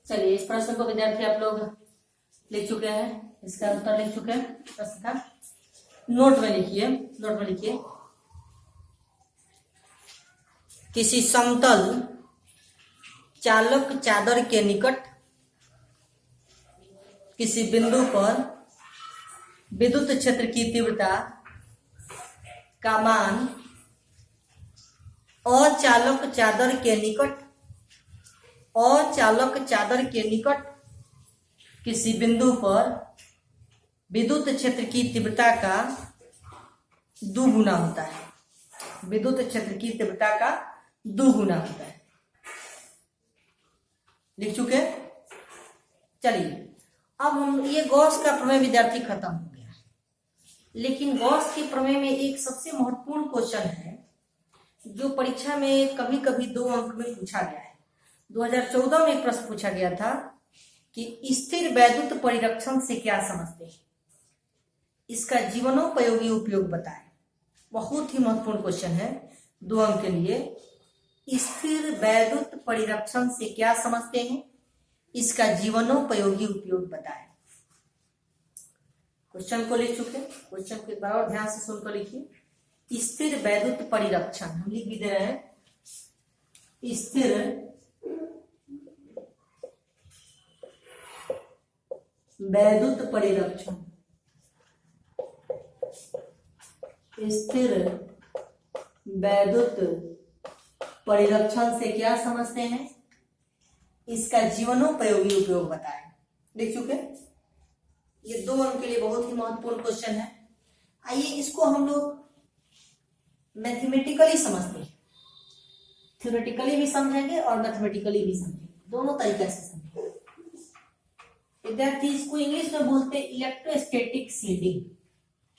चलिए, इस प्रश्न को विद्यार्थी आप लोग लिख चुके हैं, इसका उत्तर लिख चुके हैं प्रश्न का। नोट में लिखिए किसी समतल चालक चादर के निकट किसी बिंदु पर विद्युत क्षेत्र की तीव्रता का मान अचालक चादर के निकट किसी बिंदु पर विद्युत क्षेत्र की तीव्रता का दुगुना होता है। विद्युत क्षेत्र की तीव्रता का दुगुना होता है। लिख चुके? चलिए, अब हम ये गॉस का प्रमेय विद्यार्थी खत्म हो गया, लेकिन गॉस के प्रमेय में एक सबसे महत्वपूर्ण क्वेश्चन है जो परीक्षा में कभी कभी 2 अंक में पूछा गया है। 2014 में एक प्रश्न पूछा गया था कि स्थिर वैद्युत परिरक्षण से क्या समझते हैं, इसका जीवनोपयोगी उपयोग बताएं। बहुत ही महत्वपूर्ण क्वेश्चन है, 2 अंक के लिए। स्थिर वैद्युत परिरक्षण से क्या समझते हैं, इसका जीवनोपयोगी उपयोग बताएं। क्वेश्चन को लिख चुके, क्वेश्चन को एक बार और ध्यान से सुनकर लिखिए। स्थिर वैद्युत परिरक्षण हम लिख भी दे रहे हैं। स्थिर वैद्युत परिरक्षण, स्थिर वैद्युत परिरक्षण से क्या समझते हैं, इसका जीवनोपयोगी उपयोग बताएं। लिख चुके? ये 2 अंक के लिए बहुत ही महत्वपूर्ण क्वेश्चन है। आइए इसको हम लोग मैथमेटिकली समझते हैं, थ्योरेटिकली भी समझेंगे और मैथमेटिकली भी समझेंगे, दोनों तरीके से समझेंगे। विद्यार्थी इसको इंग्लिश में बोलते हैं इलेक्ट्रोस्टैटिक शील्डिंग।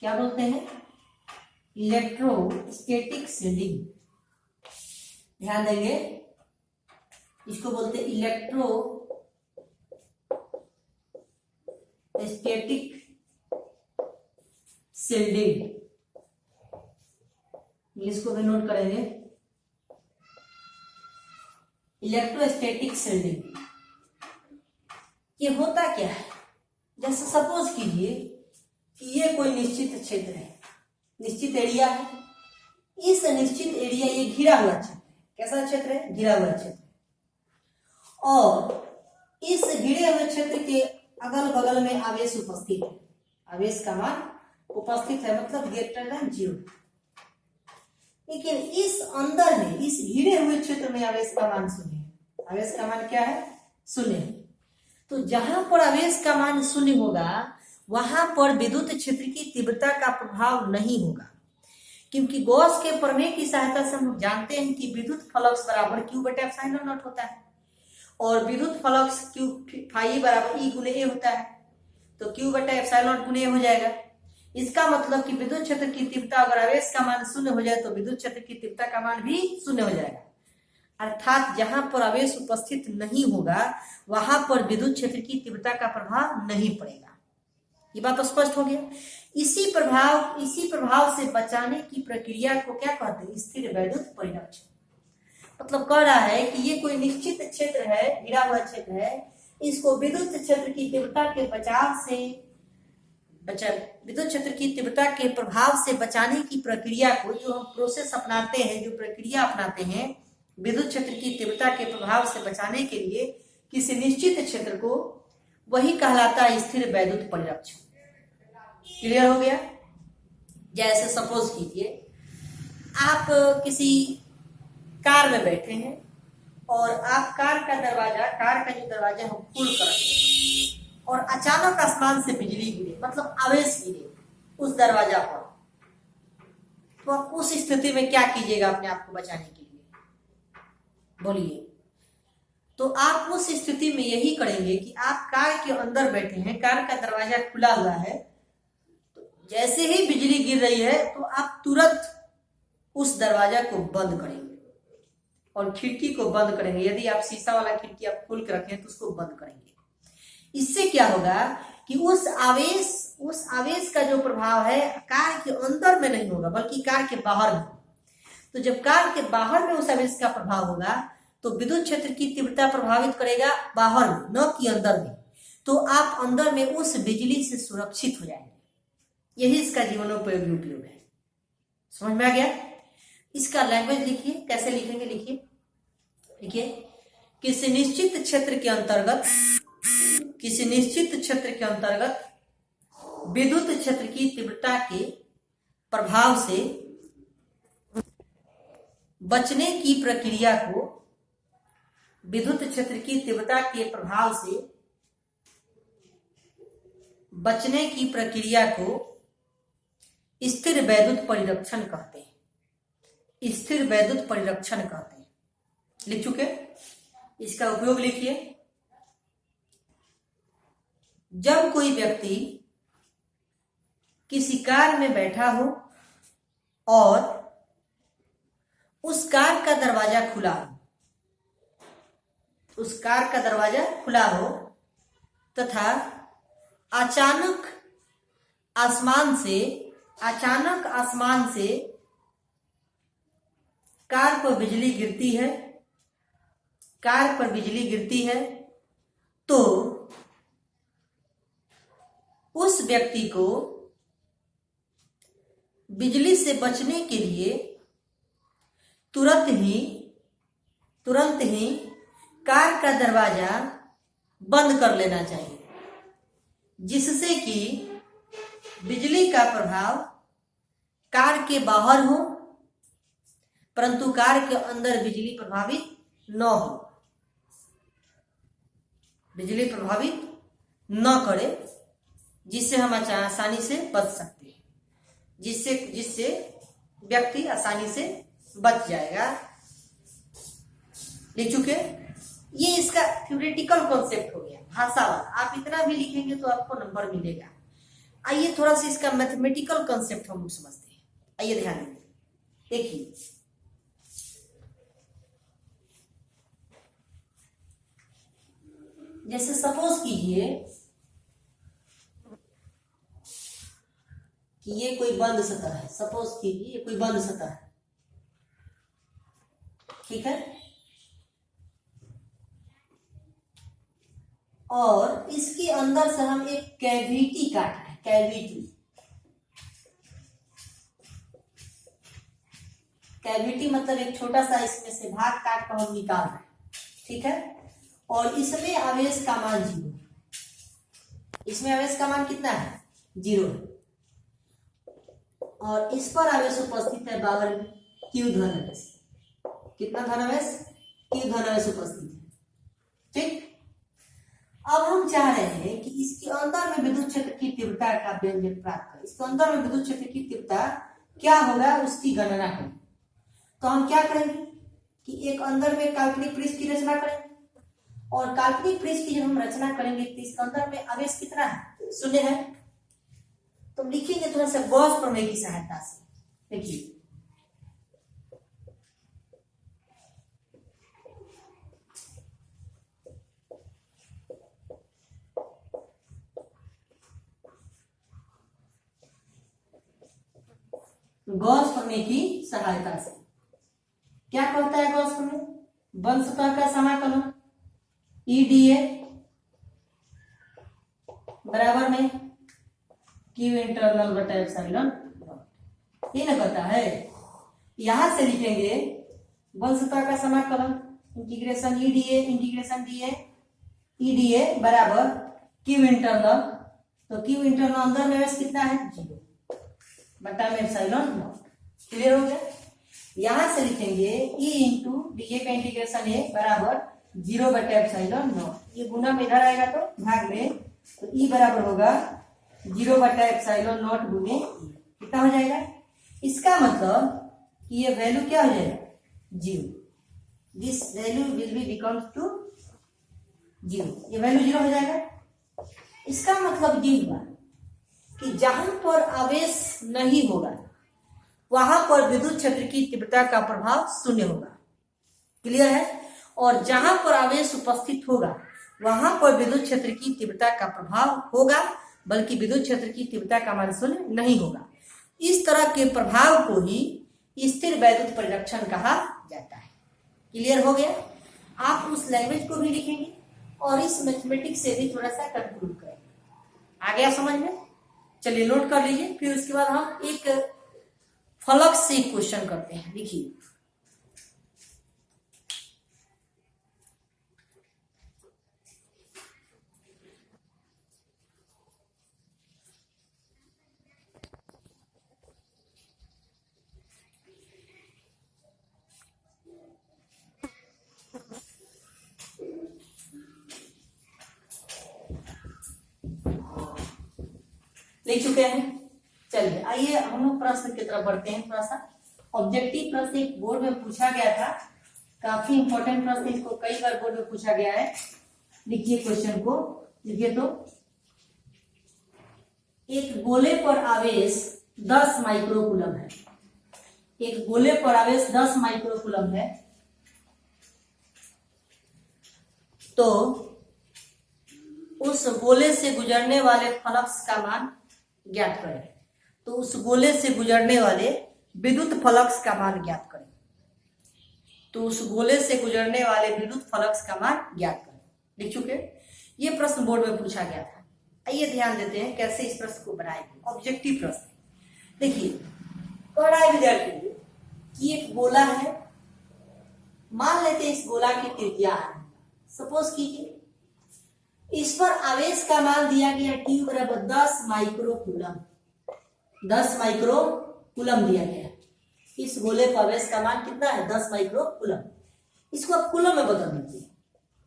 क्या बोलते हैं? Electrostatic shielding. ध्यान देंगे, इसको बोलते हैं इलेक्ट्रोस्टैटिक शील्डिंग। इंग्लिश को भी नोट करेंगे, इलेक्ट्रोस्टैटिक शील्डिंग। ये होता क्या है? जैसे सपोज कीजिए कि ये कोई निश्चित क्षेत्र है, निश्चित एरिया है। इस निश्चित एरिया, ये घिरा हुआ क्षेत्र है। कैसा क्षेत्र है? घिरा हुआ क्षेत्र। और इस घिरे हुए क्षेत्र के अगल बगल में आवेश उपस्थित है। आवेश का मान उपस्थित है, मतलब ग्रेटर देन 0। लेकिन इस अंदर में, इस घिरे हुए क्षेत्र में आवेश का मान 0 है। आवेश का मान क्या है? 0 है। तो जहां पर आवेश का मान 0 होगा, वहां पर विद्युत क्षेत्र की तीव्रता का प्रभाव नहीं होगा, क्योंकि गॉस के प्रमेय की सहायता से हम जानते हैं कि विद्युत फ्लक्स बराबर Q बटा एप्सिलॉन नॉट होता है, और विद्युत फ्लक्स Q फाई बराबर E गुने A होता है। तो Q बटा एप्सिलॉन नॉट गुने A हो जाएगा। इसका मतलब कि विद्युत क्षेत्र की तीव्रता अगर आवेश का मान 0 हो जाए तो विद्युत क्षेत्र की तीव्रता का मान भी 0 हो जाएगा। अर्थात जहां पर आवेश उपस्थित नहीं होगा, वहां पर विद्युत क्षेत्र की तीव्रता का प्रभाव नहीं पड़ेगा। ये बात तो स्पष्ट हो गया। इसी प्रभाव से बचाने की प्रक्रिया को क्या कहते हैं? स्थिर वैद्युत परिरक्षण। मतलब कह रहा है कि ये कोई निश्चित क्षेत्र है, घिरा हुआ क्षेत्र है, इसको विद्युत क्षेत्र की तीव्रता के विद्युत क्षेत्र की तीव्रता के प्रभाव से बचाने की प्रक्रिया को, जो हम प्रोसेस अपनाते हैं, जो प्रक्रिया अपनाते हैं विद्युत क्षेत्र की तीव्रता के प्रभाव से बचाने के लिए किसी निश्चित क्षेत्र को, वही कहलाता है स्थिर वैद्युत परिरक्षण। क्लियर हो गया? जैसे सपोज कीजिए आप किसी कार में बैठे हैं और आप कार का जो दरवाजा हम खोल कर, और अचानक आसमान से बिजली गिरे, मतलब आवेश गिरे उस दरवाजा पर, तो आप उस स्थिति में क्या कीजिएगा अपने आप को बचाने के लिए? बोलिए। तो आप उस स्थिति में यही करेंगे कि आप कार के अंदर बैठे हैं, कार का दरवाजा खुला हुआ है, तो जैसे ही बिजली गिर रही है तो आप तुरंत उस दरवाजा को बंद करेंगे और खिड़की को बंद करेंगे। यदि आप शीशा वाला खिड़की आप खोल कर रखें तो उसको बंद करेंगे। इससे क्या होगा कि उस आवेश का जो प्रभाव है कार के अंदर में नहीं होगा, बल्कि कार के बाहर में। तो जब कार के बाहर में उस आवेश का प्रभाव होगा तो विद्युत क्षेत्र की तीव्रता प्रभावित करेगा बाहर में, न कि अंदर में। तो आप अंदर में उस बिजली से सुरक्षित हो जाएंगे। यही इसका जीवनोपयोगी उपयोग है। समझ में आ गया? इसका लैंग्वेज लिखिए, कैसे लिखेंगे लिखिए। देखिए, किसी निश्चित क्षेत्र के अंतर्गत विद्युत क्षेत्र की तीव्रता के प्रभाव से बचने की प्रक्रिया को विद्युत क्षेत्र की तीव्रता के प्रभाव से बचने की प्रक्रिया को स्थिर वैद्युत परिरक्षण कहते हैं। स्थिर वैद्युत परिरक्षण कहते हैं। लिख चुके? इसका उपयोग लिखिए। जब कोई व्यक्ति किसी कार में बैठा हो और उस कार का दरवाजा खुला हो, तथा अचानक आसमान से कार पर बिजली गिरती है, तो उस व्यक्ति को बिजली से बचने के लिए तुरंत ही कार का दरवाजा बंद कर लेना चाहिए, जिससे कि बिजली का प्रभाव कार के बाहर हो परंतु कार के अंदर बिजली प्रभावित न हो, बिजली प्रभावित न करे, जिससे हम आसानी से बच सकते हैं, जिससे व्यक्ति आसानी से बच जाएगा। लिख चुके? ये इसका थ्योरेटिकल कॉन्सेप्ट हो गया, भाषा वाला। आप इतना भी लिखेंगे तो आपको नंबर मिलेगा। आइए थोड़ा सा इसका मैथमेटिकल कॉन्सेप्ट हम लोग समझते हैं। आइए ध्यान दीजिए। देखिए, जैसे सपोज कीजिए कि ये कोई बंद सतह है। सपोज कीजिए ये कोई बंद सतह है, ठीक है, और इसके अंदर से हम एक कैविटी काट रहे हैं। कैविटी मतलब एक छोटा सा इसमें से भाग काट कर हम निकाल रहे हैं, ठीक है। और इसमें आवेश का मान 0, इसमें आवेश का मान कितना है? 0 है। और इस पर आवेश उपस्थित है बाहर में, Q धन आवेश। कितना धन आवेश? Q धन आवेश उपस्थित है, ठीक। अब हम चाह रहे हैं कि इसके अंदर में विद्युत क्षेत्र की तीव्रता का व्यंजक प्राप्त करें। इसके अंदर में विद्युत क्षेत्र की तीव्रता क्या होगा उसकी गणना करें। तो हम क्या करेंगे कि एक अंदर में काल्पनिक पृष्ठ की रचना करेंगे, और काल्पनिक पृष्ठ की जब हम रचना करेंगे तो इसके अंदर में आवेश कितना है? 0 है। तो लिखेंगे थोड़ा सा गॉस प्रमेय की सहायता से। देखिए, गॉस प्रमेय की सहायता से क्या कहता है गॉस प्रमेय? बंद सतह का समाकलन EdA बराबर में Q इंटरनल बटा एप्सिलॉन, ये ना कहता है। यहां से लिखेंगे बंद सतह का समाकलन इंटीग्रेशन EdA बराबर Q इंटरनल, तो Q इंटरनल अंदर में आवेश कितना है? 0 बटा में एप्सिलॉन नॉट। क्लियर हो गया? यहां से लिखेंगे E इंटू DA का इंटीग्रेशन A बराबर 0 बटा एप्सिलॉन नॉट। ये गुना में इधर आएगा तो भाग में, तो E बराबर होगा 0 बटा एप्सिलॉन नॉट गुने E। कितना हो जाएगा? इसका मतलब कि ये वैल्यू क्या हो जाएगा? 0। This value will be becomes to 0। ये वैल्यू 0 हो जाएगा। इसका मतलब ये हुआ कि जहां पर आवेश नहीं होगा वहां पर विद्युत क्षेत्र की तीव्रता का प्रभाव 0 होगा। क्लियर है? और जहां पर आवेश उपस्थित होगा वहां पर विद्युत क्षेत्र की तीव्रता का प्रभाव होगा, बल्कि विद्युत क्षेत्र की तीव्रता का मान 0 नहीं होगा। इस तरह के प्रभाव को ही स्थिर वैद्युत परिरक्षण कहा जाता है। क्लियर हो गया? आप उस लैंग्वेज को भी लिखेंगे और इस मैथमेटिक्स से भी थोड़ा सा कंक्लूड करेंगे। आ गया समझ में? चलिए नोट कर लीजिए। फिर उसके बाद हम एक फलक से क्वेश्चन करते हैं। लिखिए, लिख चुके हैं। चलिए आइए हम लोग प्रश्न की तरफ बढ़ते हैं। थोड़ा सा ऑब्जेक्टिव प्रश्न एक बोर्ड में पूछा गया था, काफी इंपॉर्टेंट प्रश्न, इसको कई बार बोर्ड में पूछा गया है। लिखिए क्वेश्चन को, लिखिए तो, एक गोले पर आवेश 10 माइक्रोकूलम है। एक गोले पर आवेश 10 माइक्रोकूलम है, तो उस गोले से गुजरने वाले फ्लक्स का मान ज्ञात करें। तो उस गोले से गुजरने वाले विद्युत फ्लक्स का मान ज्ञात करें। तो उस गोले से गुजरने वाले विद्युत फ्लक्स का मान ज्ञात करें। लिख चुके? ये प्रश्न बोर्ड में पूछा गया था। आइए ध्यान देते हैं कैसे इस प्रश्न को बनाएंगे। ऑब्जेक्टिव प्रश्न देखिए, कह रहा है विद्यार्थी कि एक गोला है, मान लेते हैं इस गोला की त्रिज्या है, सपोज कीजिए, इस पर आवेश का मान दिया गया Q बराबर 10 माइक्रोकूलम। 10 माइक्रोकूलम दिया गया। इस गोले पर आवेश का मान कितना है? 10 माइक्रोकूलम। इसको आप कूलम में बदल दीजिए।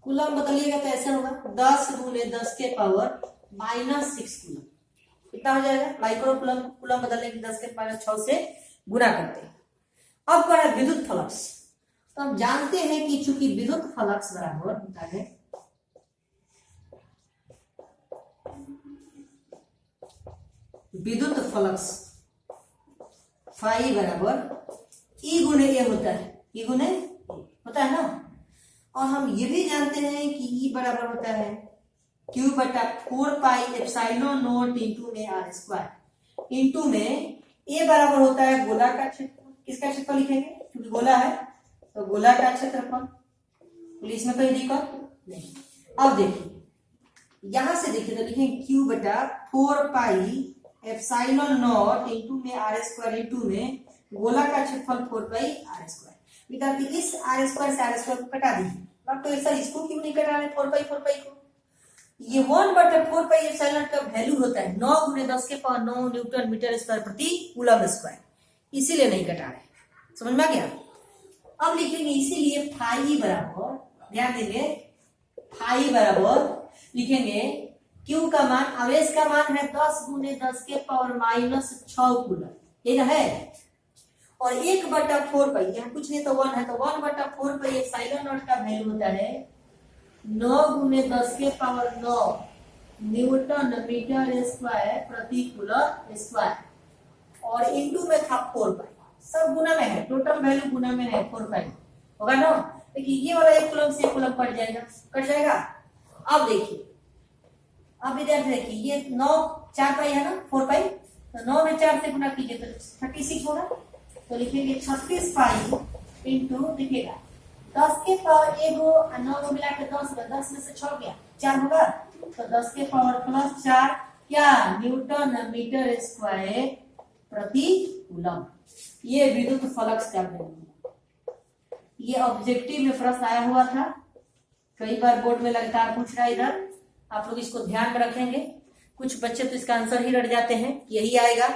कूलम बदलिएगा तो ऐसा होगा 10 गुने 10 के पावर -6 कूलम। कितना हो जाएगा? माइक्रोकूलम कूलम बदलने की 10 के पावर 6 से गुना करते हैं। अब क्या है? विद्युत फ्लक्स। तो हम जानते हैं कि चूंकि विद्युत फ्लक्स बराबर होता है विद्युत फ्लक्स फाई बराबर ई गुने ए होता है। ई गुने होता है ना। और हम ये भी जानते हैं कि ई बराबर होता है Q बटा 4 पाई एप्सिलॉन नॉट इंटू में आर स्क्वायर। इंटू में ए बराबर होता है गोला का क्षेत्रफल। किसका क्षेत्रफल लिखेंगे? क्योंकि गोला है तो गोला का क्षेत्रफल। इसमें कोई दिक्कत नहीं। अब देखिए, यहां से देखिए तो लिखेंगे Q बटा 4 पाई एप्सिलॉन नॉट इंटू में आर स्क्वायर इंटू में गोला का क्षेत्रफल 4 पाई आर स्क्वायर। विद्यार्थी इस आर स्क्वायर से आर स्क्वायर को कटा दीजिए। अब तो ऐसा इसको क्यों नहीं कटा रहे? 4 पाई को ये 1 बटा 4 पाई एप्सिलॉन का वैल्यू होता है 9 गुने 10 के पावर 9 न्यूटन मीटर स्क्वायर प्रति कूलम स्क्वायर, इसीलिए नहीं कटा रहे। समझ में आ गया? अब लिखेंगे इसीलिए फाई बराबर, ध्यान देंगे, फाई बराबर लिखेंगे Q का मान, आवेश का मान है 10 गुने 10 के पावर -6 कूलम, ये है। और 1 बटा 4 पाई, यहाँ कुछ नहीं तो 1 है, तो 1 बटा 4 पाई एप्सिलॉन नॉट का वैल्यू होता है 9 गुने 10 के पावर 9 न्यूटन मीटर स्क्वायर प्रति कूलम स्क्वायर। और इंटू में था 4 पाई, सब गुना में है, टोटल वैल्यू गुना में है 4 पाई होगा ना। देखिए ये वाला 1 कूलम से 1 कूलम कट जाएगा, कट जाएगा। अब देखिए, अब विद्यार्थी देखिए, ये 9 4 पाई है ना, 4 पाई, तो 9 में 4 से गुना कीजिए तो 36 होगा। तो लिखेंगे 36 पाई इंटू, देखिएगा 10 के पावर 9 को मिला के 10 होगा, 10 में से 6 गया 4 होगा, तो 10 के पावर +4 क्या? न्यूटन मीटर स्क्वायर प्रति कूलम। ये विद्युत फ्लक्स का वैल्यू। ये ऑब्जेक्टिव में प्रश्न आया हुआ था, कई बार बोर्ड में लगातार पूछ रहा है। इधर आप लोग इसको ध्यान में रखेंगे। कुछ बच्चे तो इसका आंसर ही रट जाते हैं, यही आएगा।